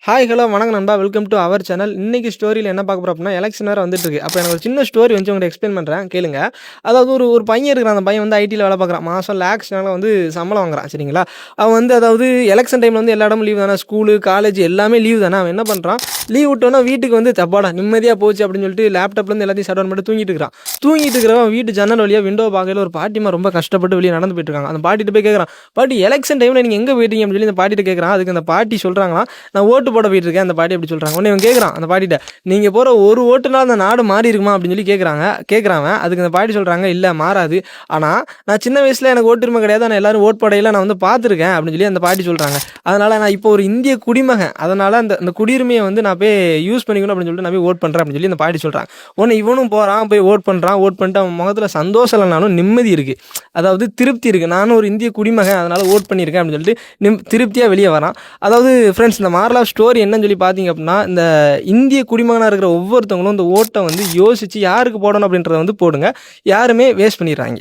Hi hello வணக்கம் நண்பா, welcome to our channel. இன்னைக்கு ஸ்டோரியில் என்ன பார்க்க போகிறோம் அப்படின்னா, எலெக்ஷன் வேறு வந்துட்டு இருக்கு. அப்போ எனக்கு ஒரு சின்ன ஸ்டோரி வந்து உங்களுக்கு எக்ஸ்பிளைன் பண்ணுறேன், கேளுங்க. அதாவது ஒரு ஒரு பையன் இருக்கிறான். அந்த பையன் வந்து ஐடியில் வேலை பார்க்குறான். மாதம் லேக்ஸ்னால வந்து சம்பளம் வாங்குறான், சரிங்களா? அவன் வந்து அதாவது எலெக்ஷன் டைமில் வந்து எல்லா இடமும் லீவ் தானே, ஸ்கூலு காலேஜ் எல்லாமே லீவ் தானே. அவன் என்ன பண்ணுறான், லீவ் விட்டோன்னா வீட்டுக்கு வந்து தப்பாடா நிம்மதியாக போச்சு அப்படின்னு சொல்லிட்டு லேப்டாப்லேருந்து எல்லாத்தையும் ஷட் டவுன் பண்ணிட்டு தூங்கிட்டு இருக்கிறான். தூங்கிட்டு இருக்கிறவன் வீட்டு ஜன்னல் வழியாக விண்டோ பார்க்கல ஒரு பாட்டிமா ரொம்ப கஷ்டப்பட்டு வெளியே நடந்து போயிட்டு இருக்காங்க. அந்த பாட்டிட்டு போய் கேட்குறான், பாட்டி எலெக்ஷன் டைமில் நீங்கள் எங்கே போயிட்டீங்க அப்படின்னு சொல்லி அந்த பாட்டிட்டு கேட்குறான். அதுக்கு அந்த பாட்டி சொல்கிறாங்களாம், நான் ஓட்டு போட போயிட்டு இருக்கேன். அந்த பாட்டி அப்படி சொல்கிறாங்க. உடனே இவன் கேட்குறான் அந்த பாட்டிட்ட, நீங்கள் போகிற ஒரு ஓட்டுனால அந்த நாடு மாறி இருக்குமா அப்படின்னு சொல்லி கேட்குறாங்க. அதுக்கு அந்த பாட்டி சொல்கிறாங்க, இல்லை மாறாது. ஆனால் நான் சின்ன வயசில் எனக்கு ஓட்டுரிமை கிடையாது, ஆனால் எல்லாரும் ஓட் போடையில் நான் வந்து பார்த்துருக்கேன் அப்படின்னு சொல்லி அந்த பாட்டி சொல்கிறாங்க. அதனால் நான் இப்போ ஒரு இந்திய குடிமகன், அதனால் அந்த குடியுரிமையை வந்து நான் போய் யூஸ் பண்ணிக்கணும் அப்படின்னு சொல்லிட்டு நான் போய் ஓட் பண்ணுறேன் அப்படின்னு சொல்லி அந்த பாட்டி சொல்கிறாங்க. உடனே இவனும் போகிறான், போய் ஓட் பண்ணுறான். ஓட் பண்ணிட்டு அவன் முகத்தில் சந்தோஷம் இல்லைனாலும் நிம்மதி இருக்குது, அதாவது திருப்தி இருக்குது. நானும் ஒரு இந்திய குடிமகன், அதனால் ஓட் பண்ணியிருக்கேன் அப்படின்னு சொல்லிட்டு திருப்தியாக வெளியே வரான். அதாவது ஃப்ரெண்ட்ஸ், இந்த மாரல் ஆஃப் ஸ்டோரி என்னன்னு சொல்லி பார்த்தீங்க அப்படின்னா, இந்த இந்திய குடிமகனாக இருக்கிற ஒவ்வொருத்தவங்களும் இந்த ஓட்டை வந்து யோசித்து யாருக்கு போடணும் அப்படின்றத வந்து போடுங்க. யாருமே வேஸ்ட் பண்ணிடுறாங்க.